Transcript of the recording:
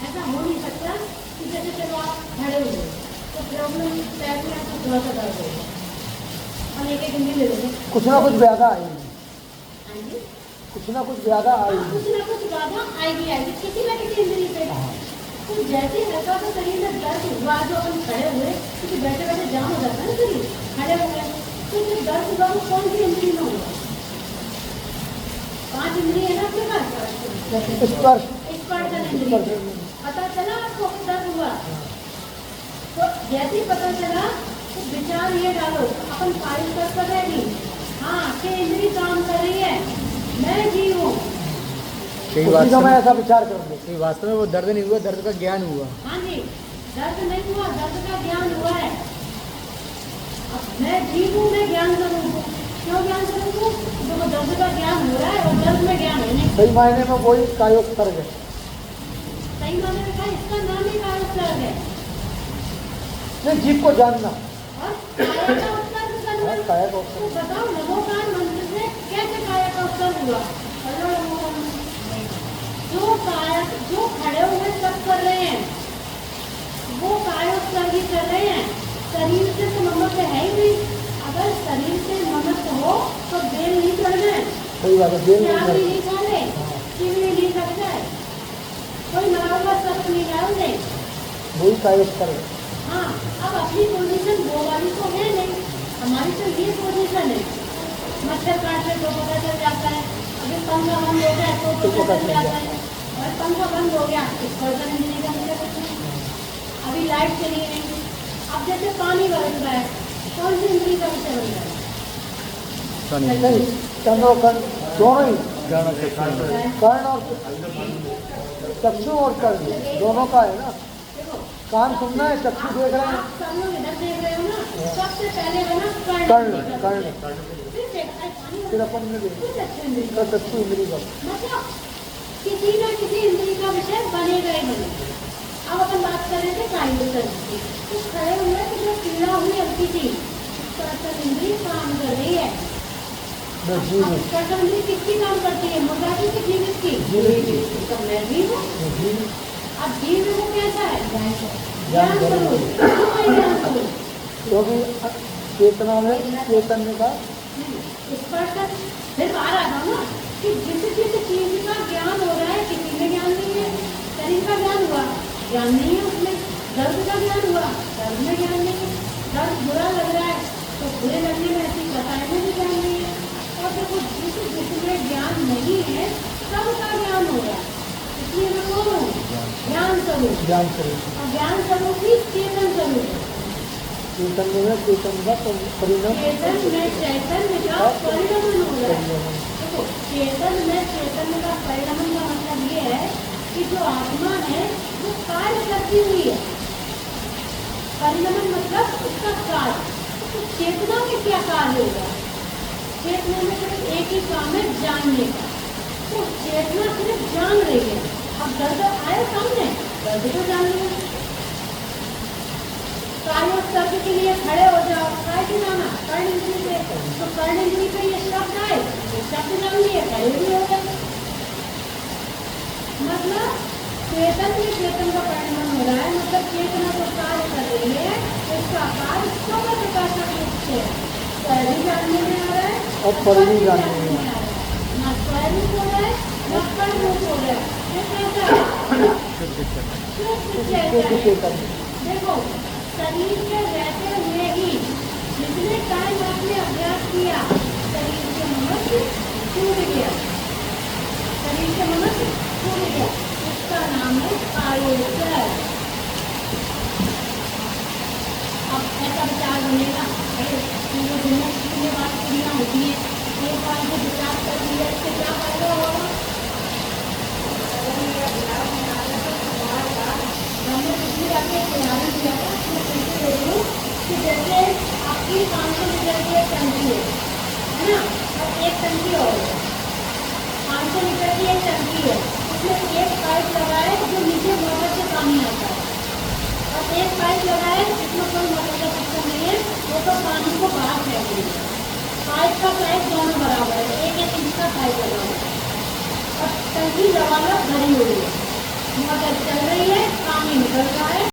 ऐसा हो नहीं सकता कि जैसे चलो आप खड़े हुए तो प्रॉब्लम पैर में आपको थोड़ा सा दर्द होगा और एक इंजरी ले लोगे, कुछ ना कुछ ज्यादा आएगी, हाँ जी, कुछ ना कुछ ज्यादा आएगी। कुछ ना कुछ बाधा आएगी किसी ना किसी इंजरी पे। तो जैसे हल्का सा शरीर में दर्द हुआ जो अपन खड़े हुए, क्योंकि बैठे बैठे जाम हो जाता है ना शरीर, खड़े हो गए तो जो दर्द हुआ वो कौन सी इंजरी में हुआ? 5 इंजरी है ना आपके पास, स्पर्श इंजरी, पता चला आपको दर्द हुआ। तो जैसे ही पता चला तो विचार ये डालो, अपन फाइल कर रहे नहीं, हाँ कि इंद्री काम कर रही है, मैं जी हूँ। मैं ऐसा विचार करूँगी कि वास्तव में वो दर्द नहीं हुआ, दर्द का ज्ञान हुआ। हाँ जी, दर्द नहीं हुआ, दर्द का ज्ञान हुआ है। अब मैं जी हूँ, मैं ज्ञान करूँगा, क्यों ज्ञान करूँगा? जो दर्द का ज्ञान हो रहा है और दर्द में ज्ञान है नहीं। सही मायने में वही कायोत्सर्ग है। सही माने में कहा इसका नाम ही कायोत्सर्ग है। नहीं, जीव को जानना और काया का उत्सर्ग करना। काया का उत्सर्ग। तो बताओ नमोकार मंत्र से कैसे काया का उत्सर्ग हुआ? जो खड़े हुए सब कर रहे हैं वो कायोत्सर्ग ही कर रहे हैं। शरीर से तो ममत्व है ही नहीं। अगर शरीर से ममत्व हो तो बेल नहीं चढ़ना है, सही बात है, बेल प्याज नहीं नहीं खा ले, चिमनी नहीं सकता है, कोई मरा हुआ सब नहीं डाल दे। वही कायोत्सर्ग है। हाँ, अब अपनी पोजीशन वो वाली तो है नहीं, हमारी तो ये पोजीशन है। मच्छर काट ले तो पता चल जाता है, अभी पंखा बंद हो गया तो पता चल जाता है, और पंखा बंद हो गया इस पर नहीं का मुझे कुछ नहीं। अभी लाइट चली गई, अब जैसे पानी बरस रहा है, कौन सी इंद्री का विषय बन रहा है? नहीं, कर्ण और कर्ण दोनों ही, कर्ण और चक्षु और कर्ण दोनों का है ना। कान सुनना है, चक्षु देख रहे हैं। आप सब लोग इधर देख रहे हो ना, सबसे पहले बना कर्ण, कर्ण फिर अपन ने फिर चक्षु इंद्री। चक्षु इंद्री का मतलब किसी न किसी इंद्री का विषय बनेगा ही बनेगा। अब अपन बात कर रहे थे कायोत्सर्ग की, तो खड़े हुए तो जो पीड़ा हुई हल्की सी, स्पर्श इंद्री काम कर रही है। अब स्पर्श इंद्री किसकी काम करती है? मुर्गा की कि जीव की? तो मैं भी हूँ। अब जीव में वो कैसा है? ज्ञान स्वरूप, ज्ञान स्वरूप। क्योंकि चेतना में चैतन्य का स्पर्श फिर बाहर आ जाओ ना कि जिस जिस चीज का ज्ञान हो रहा है, किसी में ज्ञान नहीं है। शरीर का ज्ञान हुआ, ज्ञान नहीं है उसमें। दर्द का ज्ञान हुआ, दर्द में ज्ञान नहीं है। दर्द बुरा लग रहा है तो बुरे लगने में ऐसी कथाएं में भी ज्ञान नहीं है। और देखो जिसमें ज्ञान नहीं है सबका ज्ञान हो रहा है, इसलिए मैं बोल रहा हूँ ज्ञान स्वरूप। ज्ञान स्वरूप, और ज्ञान स्वरूप ही चेतन स्वरूप है। चैतन्य में चेतन का परिणाम, चेतन में चैतन्य का परिणमन हो रहा है। देखो चेतन में चैतन्य का परिणमन का मतलब ये है कि जो आत्मा है वो कार्य करती हुई है। परिणमन मतलब उसका कार्य। तो चेतना में क्या कार्य होगा? चेतना में सिर्फ एक ही काम है, जानने का। तो चेतना सिर्फ जान रही है। अब दर्द आए सामने, दर्द तो जान रही है। कायोत्सर्ग के लिए खड़े हो जाओ, काय की जाना कर्ण इंद्री पे, तो कर्ण इंद्री पे ये शब्द आए, ये शब्द जान लिए, खड़े भी हो गए। मतलब चेतन में चेतन का परिणाम हो रहा है, मतलब चेतना जो कार्य कर रही है उसका कार्य स्वतः प्रकाशक रूप से स्वयं जानने में आ रहा है और परिणी जानने में आ रहा है। न स्वयं रूप हो रहा है न कर्ण रूप हो रहा है। ये कैसा है? शुद्ध चेतन। देखो शरीर के रहते हुए ही जितने टाइम आपने अभ्यास किया, शरीर के ममत्व छूट गया, शरीर के ममत्व छूट गया, उसका नाम है कायोत्सर्ग। अब ऐसा विचार बनेगा, पूरे दुनिया की बात पूरियाँ होती है, एक बार जो विचार कर दिया इससे क्या फायदा होगा? हमने पिछली आपके उदाहरण दिया था कि जैसे आपकी 500 लीटर की एक टंकी है ना, और एक टंकी और है। 500 लीटर की एक टंकी है, उसमें एक पाइप लगा है जो नीचे मोटर से पानी आता है, और एक पाइप लगा है जिसमें कोई मोटर का सिस्टम नहीं है, वो तो पानी को बाहर फेंक रही है। पाइप का साइज दोनों बराबर है, 1-1 इंच का पाइप लगा हुआ है, और टंकी लगा भरी हुई है। मोटर चल रही